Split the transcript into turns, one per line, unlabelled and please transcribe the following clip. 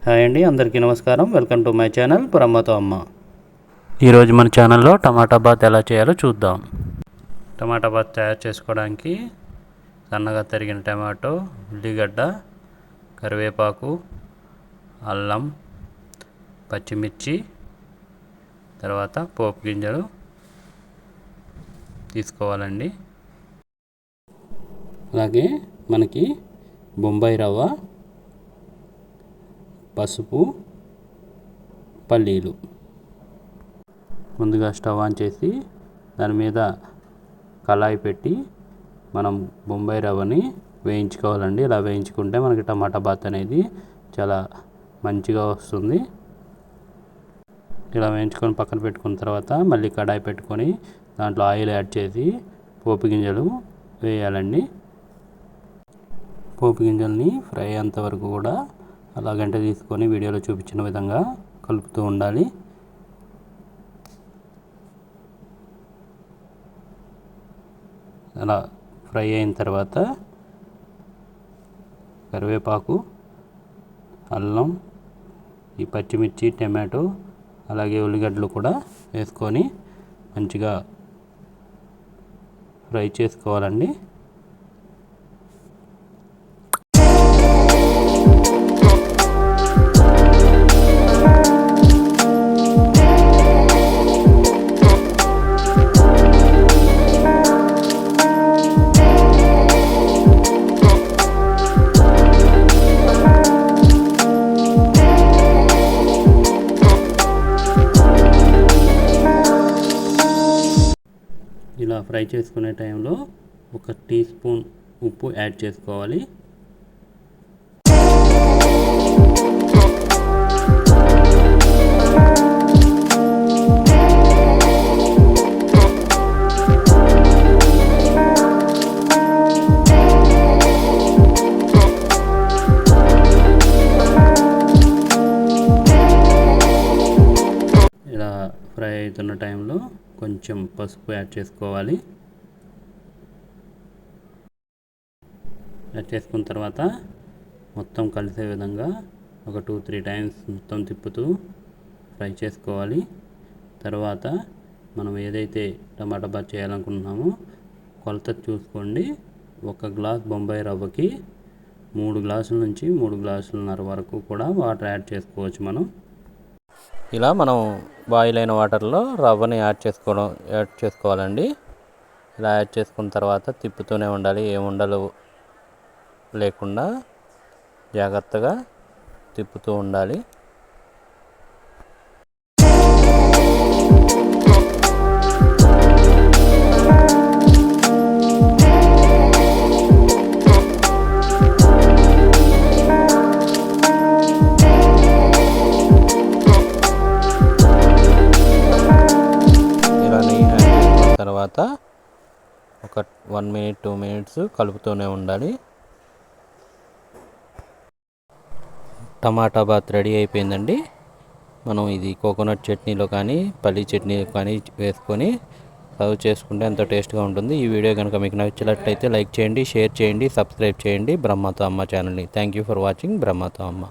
Hi అండి, అందరికీ నమస్కారం. వెల్కమ్ టు మై ఛానల్ బ్రహ్మతో అమ్మ. ఈరోజు మన ఛానల్లో టమాటా బాత్ ఎలా చేయాలో చూద్దాం. టమాటా బాత్ తయారు చేసుకోవడానికి సన్నగా తరిగిన టమాటో, ఉల్లిగడ్డ, కరివేపాకు, అల్లం, పచ్చిమిర్చి, తర్వాత పోపు గింజలు తీసుకోవాలండి. అలాగే మనకి బొంబాయి రవ్వ, పసుపు, పల్లీలు. ముందుగా స్టవ్ ఆన్ చేసి దాని మీద కళాయి పెట్టి మనం బొంబాయి రవ్వని వేయించుకోవాలండి. ఇలా వేయించుకుంటే మనకి టమాటా బాత్ అనేది చాలా మంచిగా వస్తుంది. ఇలా వేయించుకొని పక్కన పెట్టుకున్న తర్వాత మళ్ళీ కడాయి పెట్టుకొని దాంట్లో ఆయిల్ యాడ్ చేసి పోపు గింజలు వేయాలండి. పోపు గింజల్ని ఫ్రై అయ్యేంత వరకు కూడా అలా గంట తీసుకొని వీడియోలో చూపించిన విధంగా కలుపుతూ ఉండాలి. అలా ఫ్రై అయిన తర్వాత కరివేపాకు, అల్లం, ఈ పచ్చిమిర్చి, టమాటో, అలాగే ఉల్లిగడ్డలు కూడా వేసుకొని మంచిగా ఫ్రై చేసుకోవాలండి. ఇలా ఫ్రై చేసుకునే టైంలో 1 టీ స్పూన్ ఉప్పు యాడ్ చేసుకోవాలి. ఇలా ఫ్రై అవుతున్న టైంలో కొంచెం పసుపు యాడ్ చేసుకోవాలి. యాడ్ చేసుకున్న తర్వాత మొత్తం కలిసే విధంగా ఒక 2-3 టైమ్స్ మొత్తం తిప్పుతూ ఫ్రై చేసుకోవాలి. తర్వాత మనం ఏదైతే టమాటా బాత్ చేయాలనుకుంటున్నామో కొలత చూసుకోండి. 1 గ్లాస్ బొంబాయి రవ్వకి 3 గ్లాసుల నుంచి 3 గ్లాసులన్నర వరకు కూడా వాటర్ యాడ్ చేసుకోవచ్చు మనం. ఇలా మనం బాయిల్ అయిన వాటర్లో రవ్వని యాడ్ చేసుకోవాలండి. ఇలా యాడ్ చేసుకున్న తర్వాత తిప్పుతూనే ఉండాలి. ఏ ఉండలు లేకుండా జాగ్రత్తగా తిప్పుతూ ఉండాలి. తర్వాత ఒక 1 మినిట్ 2 మినిట్స్ కలుపుతూనే ఉండాలి. టమాటా బాత్ రెడీ అయిపోయిందండి. మనం ఇది కోకోనట్ చట్నీలో కానీ పల్లీ చట్నీలో కానీ వేసుకొని సర్వ్ చేసుకుంటే ఎంతో టేస్ట్గా ఉంటుంది. ఈ వీడియో కనుక మీకు నచ్చినట్లయితే లైక్ చేయండి, షేర్ చేయండి, సబ్స్క్రైబ్ చేయండి బ్రహ్మతో అమ్మ ఛానల్ని. థ్యాంక్ యూ ఫర్ వాచింగ్ బ్రహ్మతో అమ్మ.